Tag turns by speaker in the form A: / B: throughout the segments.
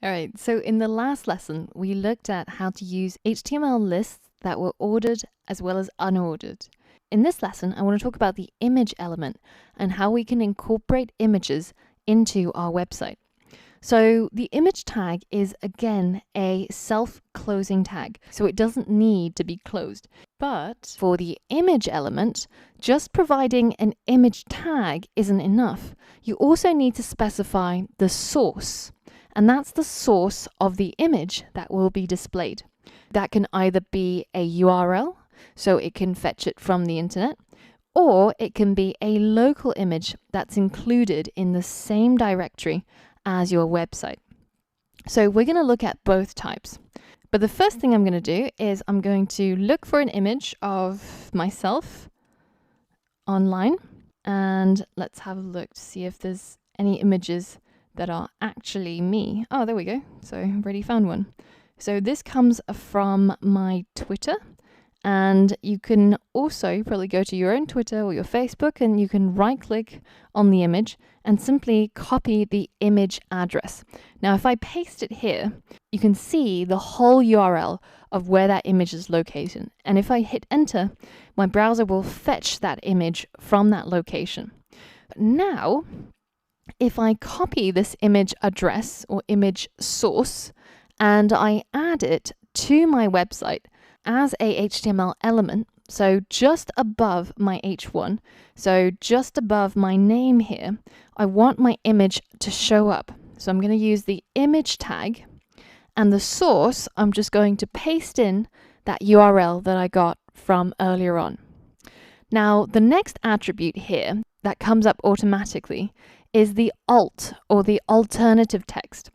A: All right, so in the last lesson, we looked at how to use HTML lists that were ordered as well as unordered. In this lesson, I want to talk about the image element and how we can incorporate images into our website. So the image tag is, again, a self-closing tag, so it doesn't need to be closed. But for the image element, just providing an image tag isn't enough. You also need to specify the source. And that's the source of the image that will be displayed. That can either be a URL, so it can fetch it from the internet, or it can be a local image that's included in the same directory as your website. So we're going to look at both types. But the first thing I'm going to do is I'm going to look for an image of myself online, and let's have a look to see if there's any images that are actually me. Oh, there we go. So I've already found one. So this comes from my Twitter, and you can also probably go to your own Twitter or your Facebook, and you can right click on the image and simply copy the image address. Now, if I paste it here, you can see the whole URL of where that image is located. And if I hit enter, my browser will fetch that image from that location. Now, if I copy this image address or image source and I add it to my website as a HTML element, so just above my H1, so just above my name here, I want my image to show up. So I'm going to use the image tag, and the source, I'm just going to paste in that URL that I got from earlier on. Now, the next attribute here that comes up automatically is the alt, or the alternative text.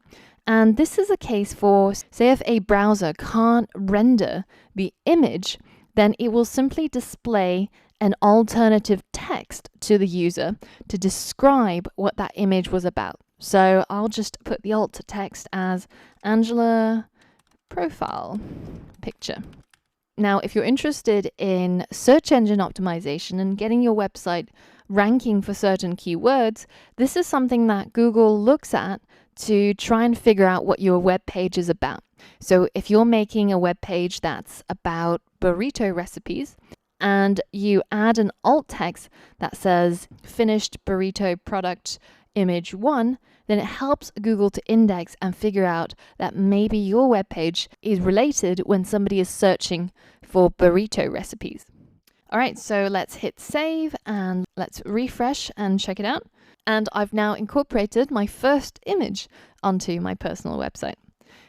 A: And this is a case for, say, if a browser can't render the image, then it will simply display an alternative text to the user to describe what that image was about. So I'll just put the alt text as Angela profile picture. Now, if you're interested in search engine optimization and getting your website ranking for certain keywords, this is something that Google looks at to try and figure out what your web page is about. So if you're making a web page that's about burrito recipes and you add an alt text that says finished burrito product image 1, then it helps Google to index and figure out that maybe your web page is related when somebody is searching for burrito recipes. All right, so let's hit save and let's refresh and check it out. And I've now incorporated my first image onto my personal website.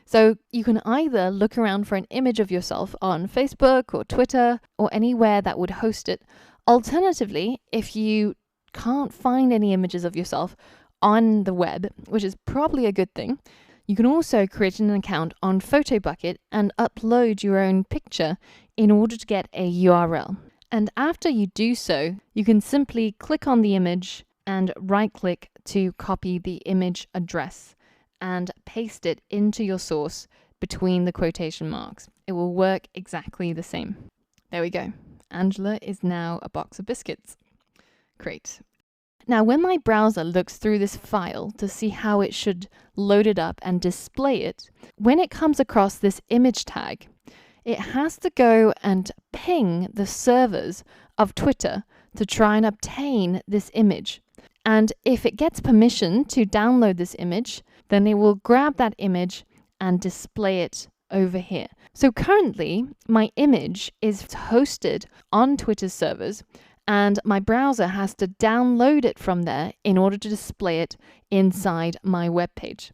A: So you can either look around for an image of yourself on Facebook or Twitter or anywhere that would host it. Alternatively, if you can't find any images of yourself on the web, which is probably a good thing, you can also create an account on Photobucket and upload your own picture in order to get a URL. And after you do so, you can simply click on the image and right-click to copy the image address and paste it into your source between the quotation marks. It will work exactly the same. There we go. Angela is now a box of biscuits. Great. Now, when my browser looks through this file to see how it should load it up and display it, when it comes across this image tag, it has to go and ping the servers of Twitter to try and obtain this image. And if it gets permission to download this image, then it will grab that image and display it over here. So currently, my image is hosted on Twitter's servers, and my browser has to download it from there in order to display it inside my web page.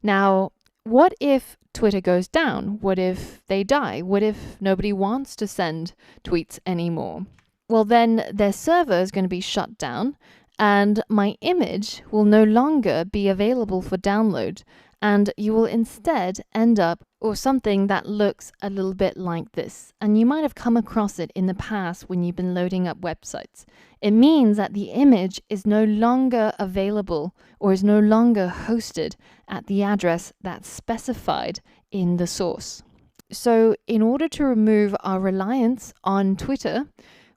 A: Now, what if Twitter goes down? What if they die? What if nobody wants to send tweets anymore? Well, then their server is going to be shut down, and my image will no longer be available for download, and you will instead end up with something that looks a little bit like this. And you might have come across it in the past when you've been loading up websites. It means that the image is no longer available or is no longer hosted at the address that's specified in the source. So in order to remove our reliance on Twitter,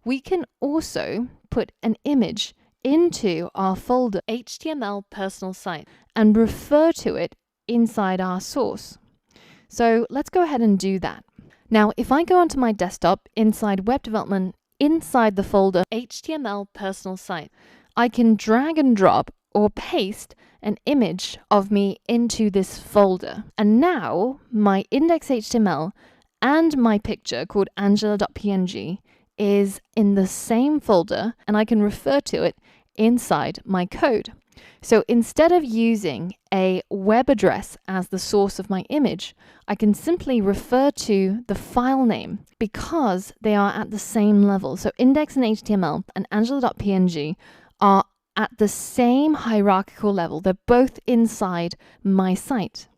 A: we can also put an image into our folder HTML personal site and refer to it inside our source. So let's go ahead and do that. Now, if I go onto my desktop inside web development, inside the folder HTML personal site, I can drag and drop or paste an image of me into this folder. And now my index.html and my picture called angela.png is in the same folder, and I can refer to it inside my code. So instead of using a web address as the source of my image, I can simply refer to the file name because they are at the same level. So index and HTML and angela.png are at the same hierarchical level. They're both inside my site.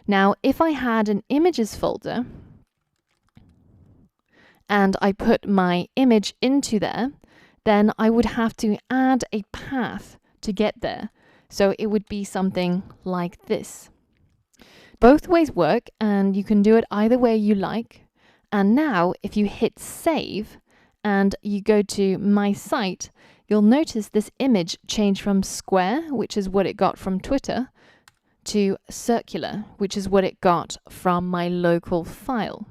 A: Now, if I had an images folder and I put my image into there, then I would have to add a path to get there. So it would be something like this. Both ways work, and you can do it either way you like. And now if you hit save and you go to my site, you'll notice this image change from square, which is what it got from Twitter, to circular, which is what it got from my local file.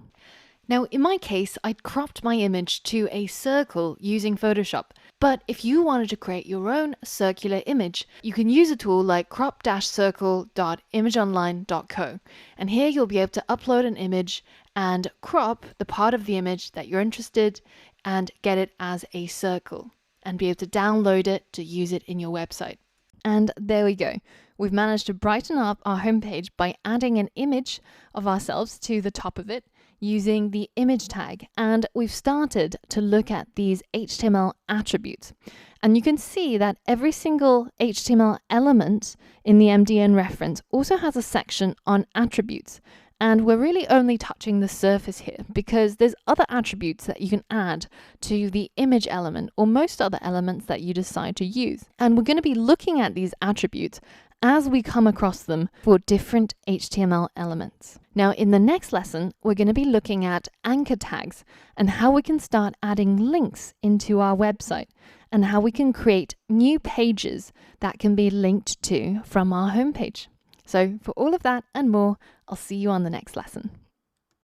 A: Now, in my case, I'd cropped my image to a circle using Photoshop. But if you wanted to create your own circular image, you can use a tool like crop-circle.imageonline.co. And here you'll be able to upload an image and crop the part of the image that you're interested and get it as a circle and be able to download it to use it in your website. And there we go. We've managed to brighten up our homepage by adding an image of ourselves to the top of it using the image tag. And we've started to look at these HTML attributes. And you can see that every single HTML element in the MDN reference also has a section on attributes. And we're really only touching the surface here because there's other attributes that you can add to the image element or most other elements that you decide to use. And we're going to be looking at these attributes as we come across them for different HTML elements. Now, in the next lesson, we're going to be looking at anchor tags and how we can start adding links into our website and how we can create new pages that can be linked to from our homepage. So for all of that and more, I'll see you on the next lesson.